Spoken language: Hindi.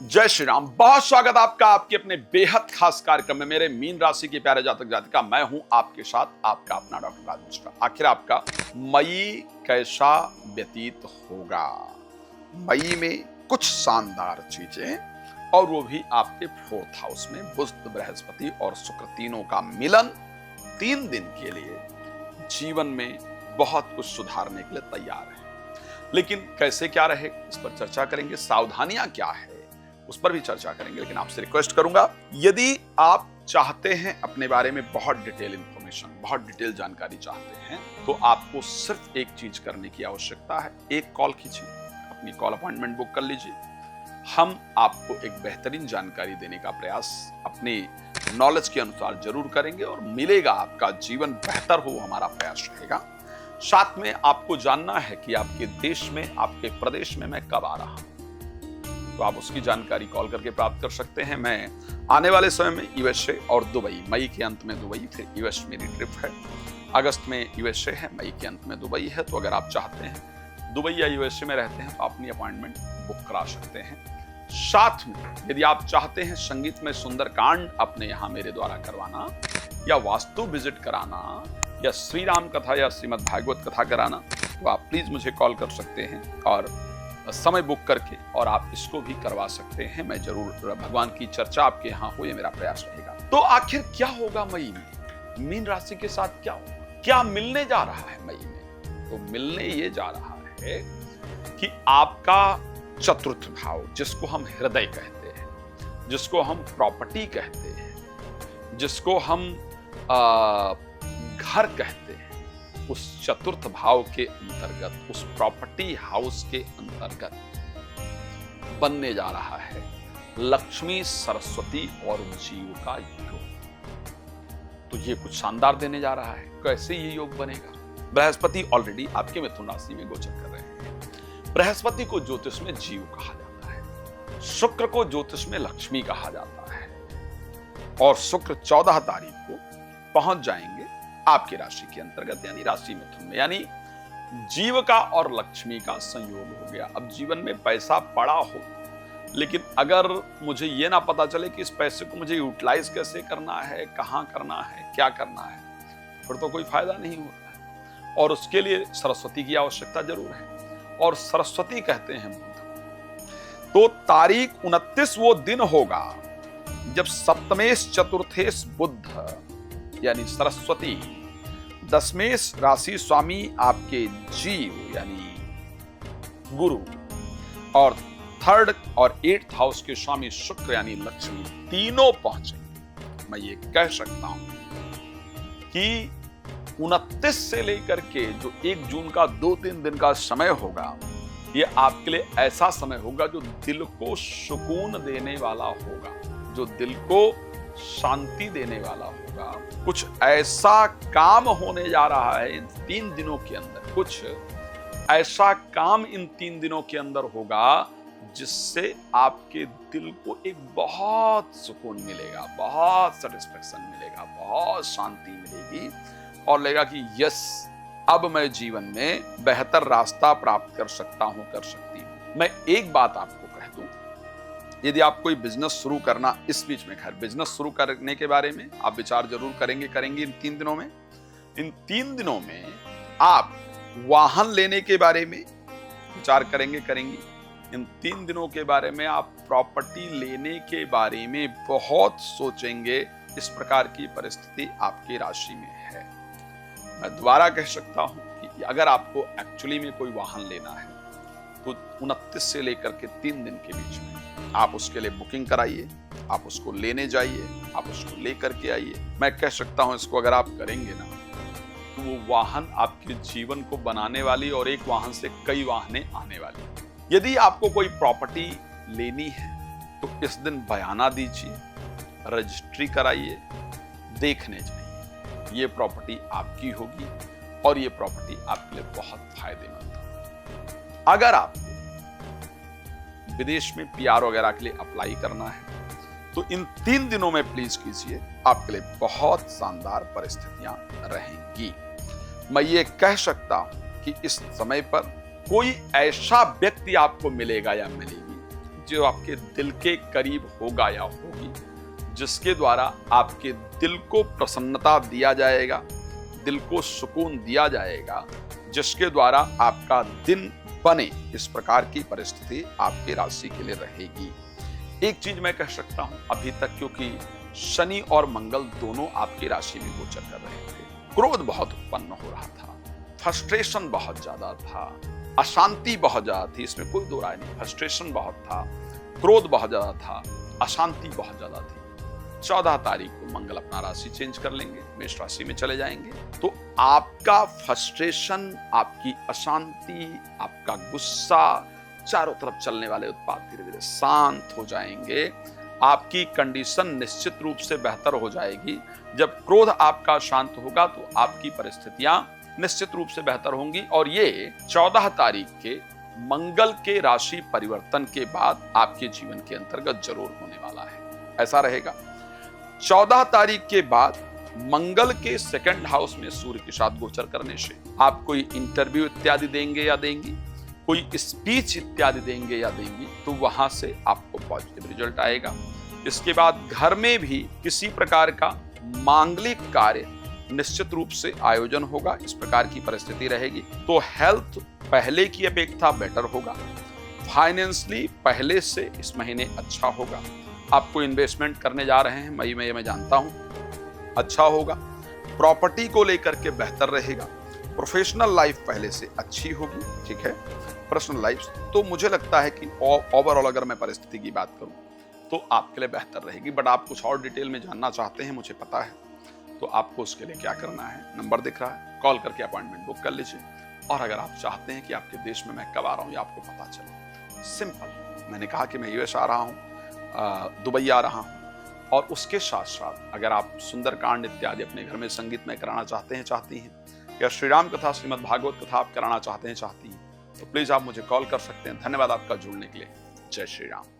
जय श्री राम। बहुत स्वागत आपका आपके अपने बेहद खास कार्यक्रम में। मेरे मीन राशि के प्यारे जातक जातिका, मैं हूं आपके साथ आपका अपना डॉक्टर राज मिश्रा। आखिर आपका मई कैसा व्यतीत होगा? मई में कुछ शानदार चीजें, और वो भी आपके 4th हाउस में बुध, बृहस्पति और शुक्र तीनों का मिलन 3 दिन के लिए जीवन में बहुत कुछ सुधारने के लिए तैयार है। लेकिन कैसे क्या रहे, इस पर चर्चा करेंगे। सावधानियां क्या है, उस पर भी चर्चा करेंगे। लेकिन आपसे रिक्वेस्ट करूंगा, यदि आप चाहते हैं अपने बारे में बहुत डिटेल इंफॉर्मेशन, बहुत डिटेल जानकारी चाहते हैं, तो आपको सिर्फ एक चीज करने की आवश्यकता है। एक कॉल कीजिए, अपनी कॉल अपॉइंटमेंट बुक कर लीजिए। हम आपको एक बेहतरीन जानकारी देने का प्रयास अपनी नॉलेज के अनुसार जरूर करेंगे और मिलेगा। आपका जीवन बेहतर हो, हमारा प्रयास रहेगा। साथ में आपको जानना है कि आपके देश में, आपके प्रदेश में मैं कब आ रहा हूं, तो आप उसकी जानकारी कॉल करके प्राप्त कर सकते हैं। मैं आने वाले समय में यूएसए और दुबई, मई के अंत में दुबई, फिर यूएस मेरी ट्रिप है। अगस्त में यूएसए है, मई के अंत में दुबई है। तो अगर आप चाहते हैं, दुबई या यूएसए में रहते हैं, तो अपनी अपॉइंटमेंट बुक करा सकते हैं। साथ में यदि आप चाहते हैं संगीत में सुंदरकांड अपने यहाँ मेरे द्वारा करवाना, या वास्तु विजिट कराना, या श्री राम कथा या श्रीमद् भागवत कथा कराना, तो आप प्लीज मुझे कॉल कर सकते हैं और समय बुक करके, और आप इसको भी करवा सकते हैं। मैं जरूर भगवान की चर्चा आपके यहाँ हो, ये मेरा प्रयास रहेगा। तो आखिर क्या होगा मई में? मीन राशि के साथ क्या होगा, क्या मिलने जा रहा है मई में? तो मिलने ये जा रहा है कि आपका 4th भाव, जिसको हम हृदय कहते हैं, जिसको हम प्रॉपर्टी कहते हैं, जिसको हम घर कहते हैं, उस 4th भाव के अंतर्गत, उस प्रॉपर्टी हाउस के अंतर्गत बनने जा रहा है लक्ष्मी, सरस्वती और जीव का योग। तो ये कुछ शानदार देने जा रहा है। कैसे ये योग बनेगा? बृहस्पति ऑलरेडी आपके मिथुन राशि में गोचर कर रहे हैं। बृहस्पति को ज्योतिष में जीव कहा जाता है, शुक्र को ज्योतिष में लक्ष्मी कहा जाता है, और शुक्र 14 तारीख को पहुंच जाएंगे आपकी राशि के अंतर्गत, यानी राशि मिथुन में। यानी जीव का और लक्ष्मी का संयोग हो गया। अब जीवन में पैसा पड़ा हो, लेकिन अगर मुझे ये ना पता चले कि इस पैसे को मुझे यूटिलाइज कैसे करना है, कहां करना है, क्या करना है, फिर तो कोई फायदा नहीं होता है। और उसके लिए सरस्वती की आवश्यकता जरूर है, और सरस्वती कहते हैं बुध। तो तारीख 29 वो दिन होगा जब सप्तमेश चतुर्थेश बुध यानी सरस्वती, दशमेश राशि स्वामी आपके जीव यानी गुरु, और 3rd और 8th हाउस के स्वामी शुक्र यानी लक्ष्मी, तीनों पहुंचेंगे। मैं ये कह सकता हूं कि 29 से लेकर के जो 1 जून का 2-3 दिन का समय होगा, ये आपके लिए ऐसा समय होगा जो दिल को सुकून देने वाला होगा, जो दिल को शांति देने वाला होगा। कुछ ऐसा काम होने जा रहा है इन 3 दिनों के अंदर, कुछ ऐसा काम इन 3 दिनों के अंदर होगा जिससे आपके दिल को एक बहुत सुकून मिलेगा, बहुत सेटिस्फेक्शन मिलेगा, बहुत शांति मिलेगी, और लगेगा कि यस, अब मैं जीवन में बेहतर रास्ता प्राप्त कर सकता हूं, कर सकती हूं। मैं एक बात आपको कह दूं, यदि आप कोई बिजनेस शुरू करना, इस बीच में खैर बिजनेस शुरू करने के बारे में आप विचार जरूर करेंगे इन 3 दिनों में। इन 3 दिनों में आप वाहन लेने के बारे में विचार करेंगी। इन 3 दिनों के बारे में आप प्रॉपर्टी लेने के बारे में बहुत सोचेंगे। इस प्रकार की परिस्थिति आपकी राशि में है। मैं दोबारा कह सकता हूं कि अगर आपको एक्चुअली में कोई वाहन लेना है, तो 29 से लेकर के 3 दिन के बीच में आप उसके लिए बुकिंग कराइए, आप उसको लेने जाइए, आप उसको लेकर के आइए। मैं कह सकता हूं इसको अगर आप करेंगे ना, तो वो वाहन आपके जीवन को बनाने वाली, और एक वाहन से कई वाहनें आने वाली। यदि आपको कोई प्रॉपर्टी लेनी है, तो इस दिन बयाना दीजिए, रजिस्ट्री कराइए, देखने जाइए। ये प्रॉपर्टी आपकी होगी, और ये प्रॉपर्टी आपके लिए बहुत फायदेमंद होगी। अगर आपको विदेश में पीआर वगैरह के लिए अप्लाई करना है, तो इन 3 दिनों में प्लीज कीजिए, आपके लिए बहुत शानदार परिस्थितियां रहेंगी। मैं ये कह सकता हूं कि इस समय पर कोई ऐसा व्यक्ति आपको मिलेगा या मिलेगी जो आपके दिल के करीब होगा या होगी, जिसके द्वारा आपके दिल को प्रसन्नता दिया जाएगा, दिल को सुकून दिया जाएगा, जिसके द्वारा आपका दिन बने, इस प्रकार की परिस्थिति आपकी राशि के लिए रहेगी। एक चीज मैं कह सकता हूं अभी तक, क्योंकि शनि और मंगल दोनों आपकी राशि में गोचर कर रहे थे, क्रोध बहुत उत्पन्न हो रहा था, फ्रस्ट्रेशन बहुत ज्यादा था, अशांति बहुत ज्यादा थी, इसमें कोई दो राय नहीं। फ्रस्ट्रेशन बहुत था, क्रोध बहुत ज्यादा था, अशांति बहुत ज्यादा थी। 14 तारीख को मंगल अपना राशि चेंज कर लेंगे, मेष राशि में चले जाएंगे, तो आपका फ्रस्ट्रेशन, आपकी अशांति, आपका गुस्सा, चारों तरफ चलने वाले उत्पाद धीरे धीरे शांत हो जाएंगे। आपकी कंडीशन निश्चित रूप से बेहतर हो जाएगी। जब क्रोध आपका शांत होगा तो आपकी परिस्थितियां निश्चित रूप से बेहतर होंगी, और ये 14 तारीख के मंगल के राशि परिवर्तन के बाद आपके जीवन के अंतर्गत जरूर होने वाला है, ऐसा रहेगा। 14 तारीख के बाद मंगल के सेकंड हाउस में सूर्य के साथ गोचर करने से आप कोई इंटरव्यू इत्यादि देंगे या देंगी, कोई स्पीच इत्यादि देंगे या देंगी, तो वहां से आपको पॉजिटिव रिजल्ट आएगा। इसके बाद घर में भी किसी प्रकार का मांगलिक कार्य निश्चित रूप से आयोजन होगा, इस प्रकार की परिस्थिति रहेगी। तो हेल्थ पहले की अपेक्षा बेटर होगा, फाइनेंशियली पहले से इस महीने अच्छा होगा। आपको इन्वेस्टमेंट करने जा रहे हैं मई में, मैं जानता हूं अच्छा होगा। प्रॉपर्टी को लेकर के बेहतर रहेगा। प्रोफेशनल लाइफ पहले से अच्छी होगी, ठीक है। पर्सनल लाइफ तो मुझे लगता है कि ओवरऑल अगर मैं परिस्थिति की बात करूं तो आपके लिए बेहतर रहेगी। बट आप कुछ और डिटेल में जानना चाहते हैं, मुझे पता है, तो आपको उसके लिए क्या करना है, नंबर दिख रहा है, कॉल करके अपॉइंटमेंट बुक कर लीजिए। और अगर आप चाहते हैं कि आपके देश में मैं कब आ रहा हूं या आपको पता चले, सिंपल, मैंने कहा कि मैं यूएस आ रहा हूं, दुबई आ रहा हूं, और उसके साथ साथ अगर आप सुंदरकांड इत्यादि अपने घर में संगीत में कराना चाहते हैं, चाहती हैं, या श्री राम कथा, श्रीमद् भागवत कथा आप कराना चाहते हैं, चाहती हैं, तो प्लीज आप मुझे कॉल कर सकते हैं। धन्यवाद आपका जुड़ने के लिए। जय श्री राम।